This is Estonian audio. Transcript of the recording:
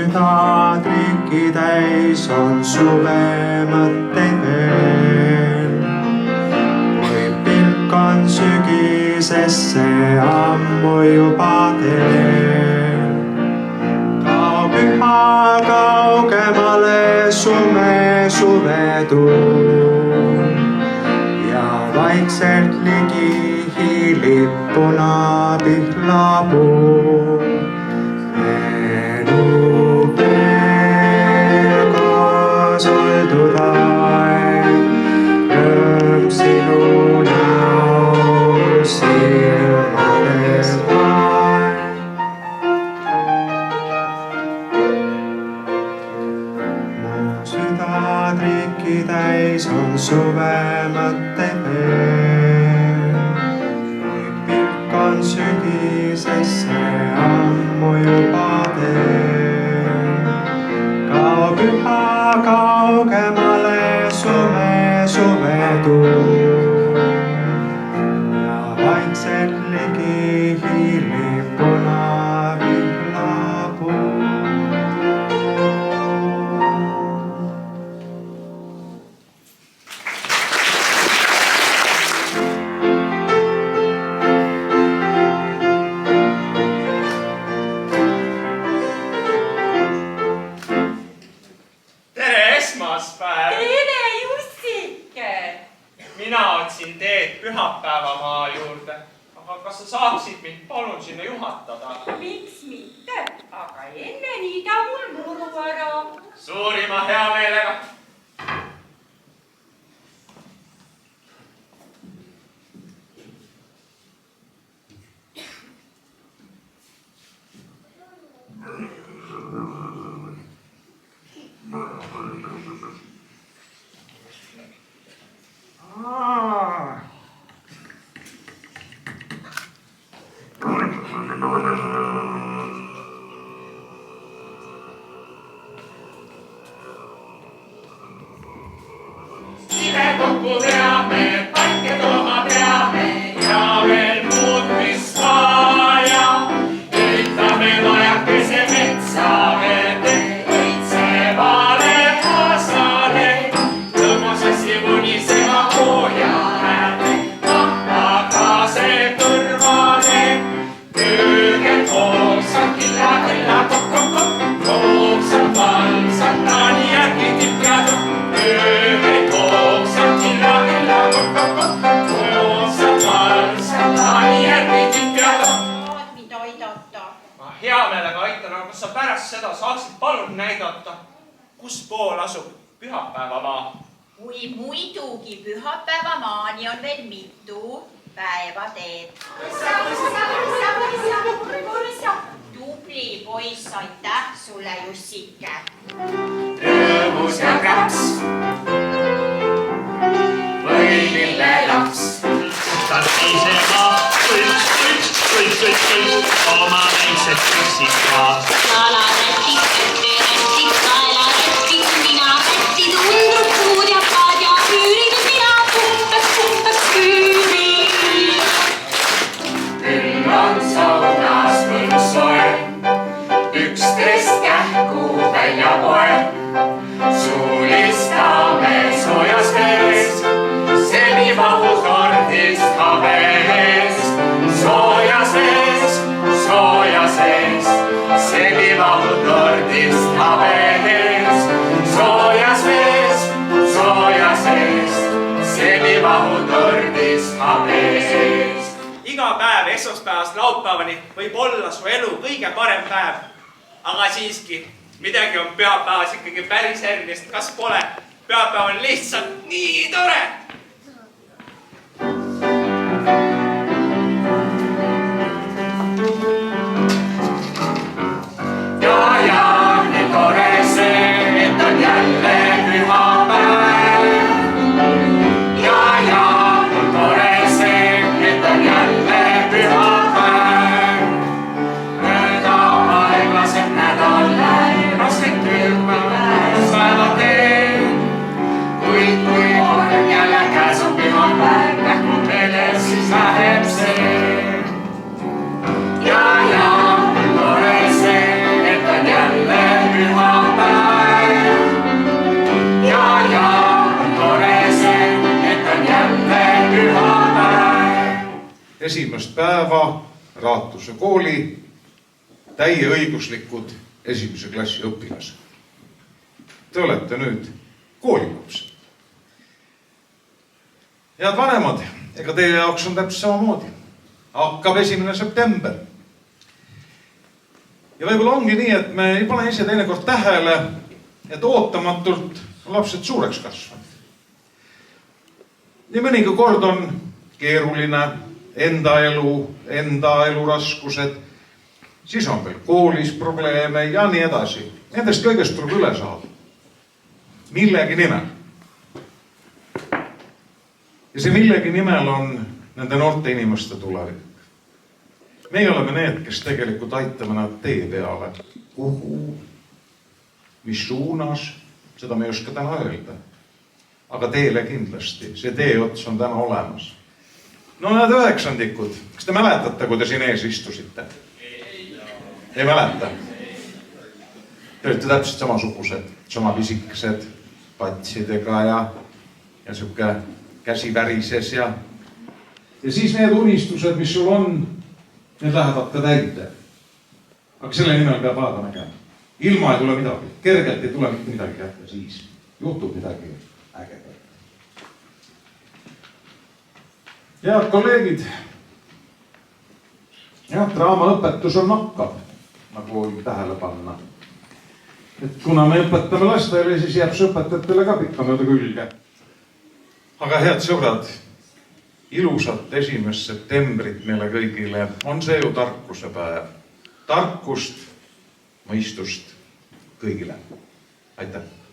süda triki täis on suve mõtteid veel. Kui pilk on sügisesse ammu juba teel. Kao püha kaugemale suvetuul ja vaikselt ligi hiilib punapihlapuu. Oldud aeg, rõõm sinu näol silmades vaeg. Mu süda triki täis on suve mõtteid veel. Kui pilk on sügisesse ammu juba teel. Kao püha kaugemale suvetuul ja vaikselt ligi hiilib punavihlapuu. Tere, Jussike! Mina otsin teed pühapäevamaa juurde, aga kas sa saaksid mind palun sinna juhatada? Miks mitte? Aga enne niida mul muru ära. Suurima heameelega. Kokku veame, panke tooma peame ja veel muud, mis vaja. Ehitame majakese metsa verde, õitsevale aastale. Lõbusassi munisema hooja äärde, mahvakase kõrvale. Tööged hoogsad, killa, kokk, hoogsad valsad, taani järgi tipjad. Tööged hoogsad, killa, kokk, hoogsad valsad, taani järgi tipjad. Saad mind aidata? Ma hea meelega aitan, aga kas sa pärast seda saaksid palun näidata, kus pool asub pühapäevamaa? Kui muidugi pühapäevamaani on veel mitu päeva teed. Tubli poiss, aitäh sulle, Jussike. Rõõmus ja kraks või lillelaps. Tartisema üks, oma väiksed püksid ka. Jalarätid, käterätid, kaelarätid, ninarätid, undrukud ja paad ja küürid, mina puhtaks küürid. Küll on saunas põlus soe, üksteist kähku välja poe. Suulistame soojas vees, seni mahus ordist habes. Soojas vees, seni mahus ordist habes. Soojas vees, seni mahus ordist habes. Iga päev esmaspäevast laupäevani võib olla su elu kõige parem päev. Aga siiski, midagi on pühapäevas ikkagi päris erilist, kas pole? Pühapäev on lihtsalt nii tore! Ja, nii tore see, et on jälle pühapäev. Ja, nii tore see, et on jälle pühapäev. Mööda aeglaselt nädal läheb, rasket tööpäeva teen. Kuid kui on jälle esimest päeva Raatuse kooli täieõiguslikud esimese klassi õpilased. Te olete nüüd koolilapsed. Head vanemad, ega teie jaoks on täpselt samamoodi. Hakkab 1. september. Ja võib-olla ongi nii, et me ei pane ise teinekord tähele, et ootamatult on lapsed suureks kasvanud. Nii mõningi kord on keeruline enda elu raskused, siis on veel koolis probleeme ja nii edasi. Nendest kõigest tuleb üle saada. Millegi nimel. Ja see millegi nimel on nende noorte inimeste tulevik. Meie oleme need, kes tegelikult aitame nad tee peale. Kuhu? Mis suunas? Seda me ei oska täna öelda. Aga teele kindlasti. See tee ots on täna olemas. No need 9-ndikud. Kas te mäletate, kui te siin ees istusite? Ei mäleta? Te olete täpselt samasugused, sama pisikesed patsidega ja siuke käsi värises ja siis need unistused, mis sul on, need lähevad ka täide. Aga selle nimel peab aega nägema. Ilma ei tule midagi. Kergelt ei tule mitte midagi kätte, siis juhtub midagi ägedat. Head kolleegid, draamaõpetus on nakkav, nagu võib tähele panna. Et kuna me õpetame lastele, siis jääb see õpetajatele ka pikka mööda külge. Aga head sõbrad, ilusat 1. septembrit meile kõigile. On see ju tarkuse päev. Tarkust, mõistust kõigile. Aitäh!